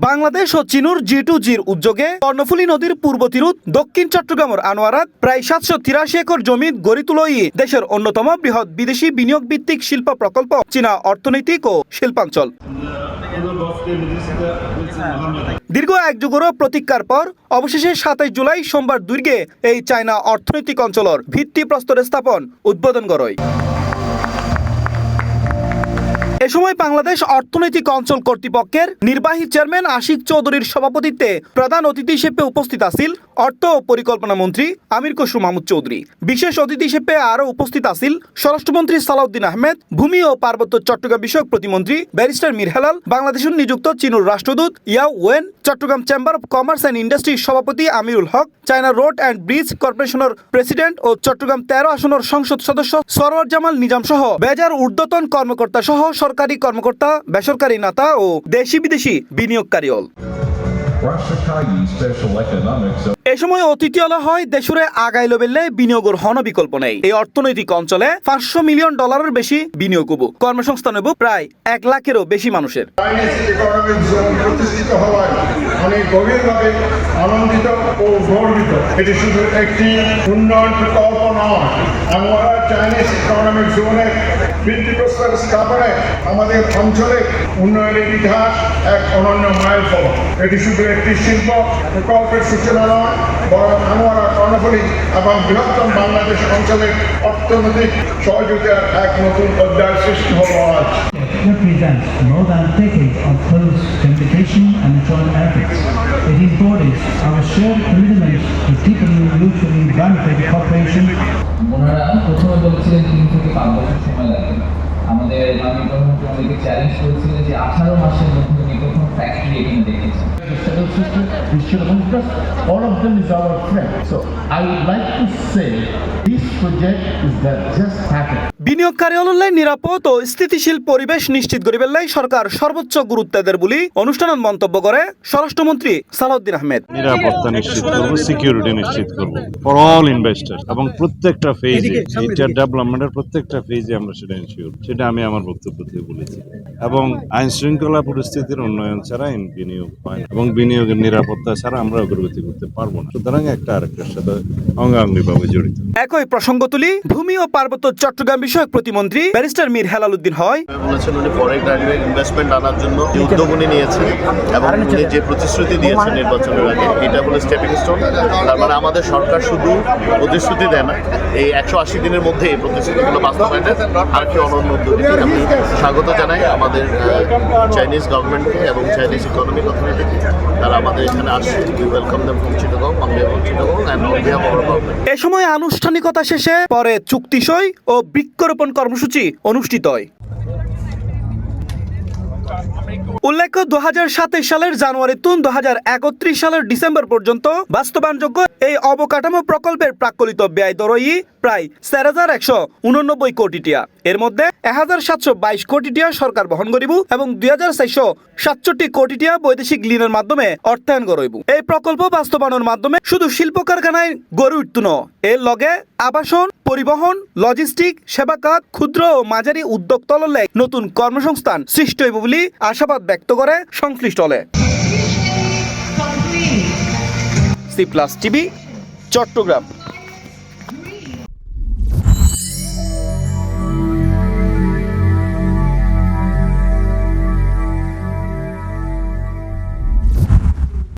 বাংলাদেশ ও চীনুর G2G'র উদ্যোগে কর্ণফুলী নদীর পূর্ব তীরত দক্ষিণ চট্টগ্রামের আনোয়ারাত প্রায় 783 একর জমি গড়ি তুলই দেশের অন্যতম বৃহৎ বিদেশি বিনিয়োগ ভিত্তিক শিল্প প্রকল্প চীনা অর্থনৈতিক ও শিল্পাঞ্চল। দীর্ঘ এক যুগেরও প্রতীক্ষার পর অবশেষে 27 জুলাই সোমবার দুর্গে এই চায়না অর্থনৈতিক অঞ্চলের ভিত্তিপ্রস্তর স্থাপন উদ্বোধন করয়। এ সময় বাংলাদেশ অর্থনৈতিক অঞ্চল কর্তৃপক্ষের নির্বাহী চেয়ারম্যান আশিক চৌধুরীর সভাপতিত্বে প্রধান অতিথি হিসেবে উপস্থিত আছেন অর্থ ও পরিকল্পনা মন্ত্রী আমির খসরু মাহমুদ চৌধুরী। বিশেষ অতিথি হিসেবে আরও উপস্থিত আছেন স্বরাষ্ট্রমন্ত্রী সালাউদ্দিন আহমেদ, ভূমি ও পার্বত্য চট্টগ্রাম বিষয়ক প্রতিমন্ত্রী ব্যারিস্টার মীর হেলাল, বাংলাদেশের নিযুক্ত চীনুর রাষ্ট্রদূত Yao Wen, Chattogram chamber of commerce and ইন্ডাস্ট্রির সভাপতি Amirul Haque, China road and bridge কর্পোরেশনের প্রেসিডেন্ট ও চট্টগ্রাম 13 আসনের সংসদ সদস্য সরওয়ার জামাল নিজাম সহ বেজার ঊর্ধ্বতন কর্মকর্তা সহ সরকারি কর্মকর্তা, বেসরকারি নেতা ও দেশি বিদেশি বিনিয়োগকারী। এ সময় অতিথিয়ালা হয় দেশে আগাইল বেললে বিনিয়োগের হন বিকল্প নেই। এই অর্থনৈতিক অঞ্চলে $500 মিলিয়ন বেশি বিনিয়োগ হবো, কর্মসংস্থান হবো প্রায় 1 লাখেরও বেশি মানুষের। অনেক গভীরভাবে আনন্দিত ও গর্বিত। এটি শুধু একটি উন্নয়ন প্রকল্প নয়, আমরা চাইনিজ ইকোনমিক জোনের ভিত্তিপ্রস্তর স্থাপনে আমাদের অঞ্চলের উন্নয়নের ইতিহাস এক অনন্য মাইলফলক। এটি শুধু একটি শিল্প প্রকল্পের সূচনা নয়, বরং আনোয়ারা, কর্ণফুলী এবং বৃহত্তম বাংলাদেশ অঞ্চলের অর্থনৈতিক সহযোগিতার এক নতুন অধ্যায় সৃষ্টি হল আজ। Represents more than decades of close communication and joint efforts. It embodies our shared commitment to deepening mutually beneficial cooperation. ওনারা প্রথমে বলেছিলেন 3 থেকে 5 বছর সময় লাগবে। আমাদের মাননীয় প্রধানমন্ত্রী আমাদেরকে চ্যালেঞ্জ করেছিলেন যে 18 মাসের মধ্যে উনি প্রথম ফ্যাক্টরি এখানে দেখেছেন। All of them is our friend. So I would like to say this project is that just happened. বিনিয়োগকারী হলে নিরাপদ ও স্থিতিশীল পরিবেশ নিশ্চিত করিবে সরকার সর্বোচ্চ গুরুত্ব দেয় বলে অনুষ্ঠানত মন্তব্য করে স্বরাষ্ট্রমন্ত্রী সালাউদ্দিন আহমেদ। নিরাপত্তা নিশ্চিত করব, সিকিউরিটি নিশ্চিত করব ফর অল ইনভেস্টর এবং প্রত্যেকটা ফেজে এইটার ডেভেলপমেন্টের প্রত্যেকটা ফেজে আমরা সেটা ইনশিওর, সেটা আমি আমার বক্তব্য দিয়ে বলেছি। এবং আইন শৃঙ্খলা পরিস্থিতির উন্নয়ন ছাড়া বিনিয়োগ হয় না এবং বিনিয়োগের নিরাপত্তা ছাড়া আমরা অগ্রগতি করতে পারবো না। সুতরাং একটা আরেকটার সাথে অঙ্গাঙ্গিভাবে জড়িত। একই প্রসঙ্গ তুলি ভূমি ও পার্বত্য চট্টগ্রাম বিষয়ক প্রতিমন্ত্রী ব্যারিস্টার মীর হেলাল উদ্দিন হয় বলেছেন উনি ফরেন ডাইরেক্ট ইনভেস্টমেন্ট আনার জন্য উদ্যোগ উনি নিয়েছেন এবং উনি যে প্রতিশ্রুতি দিয়েছেন নির্বাচনের আগে, এটা হলো স্টেপিং স্টোন। তার মানে আমাদের সরকার শুধু প্রতিশ্রুতি দেয় না, এই 180 দিনের মধ্যে এই প্রতিশ্রুতিগুলো বাস্তবায়নের আর কি অনন্য উদ্যোগীকে আমি স্বাগত জানাই আমাদের চাইনিজ গভর্নমেন্টকে এবং চাইনিজ ইকোনমিক অথরিটিকে। তারা আমাদের এখানে আসছে। We welcome them from Chittagong, on behalf of Chittagong and on behalf of our government. এ সময় আনুষ্ঠানিকতা শেষে পরে চুক্তি সই ও বৃক্ষরোপণ কর্মসূচি অনুষ্ঠিত হয়। উল্লেখ্য 2027 সালের জানুয়ারি থেকে 2031 সালের ডিসেম্বর পর্যন্ত বাস্তবায়নযোগ্য এই অবকাঠামো প্রকল্পের প্রাক্কলিত ব্যয় দরই প্রায় 4189 কোটি টাকা। এর মধ্যে 1722 কোটি টাকা সরকার বহন করিব এবং 2467 কোটি টাকা বৈদেশিক ঋণের মাধ্যমে অর্থায়ন করব। এই প্রকল্প বাস্তবায়নের মাধ্যমে শুধু শিল্প কারখানায় গড়ে উঠত না, এর লগে আবাসন, পরিবহন, লজিস্টিক, সেবা খাত, ক্ষুদ্র ও মাঝারি উদ্যোগ তললে নতুন কর্মসংস্থান সৃষ্টি হইব বলে আশাবাদ ব্যক্ত করে সংশ্লিষ্ট হলে। C+ TV, Chittagong.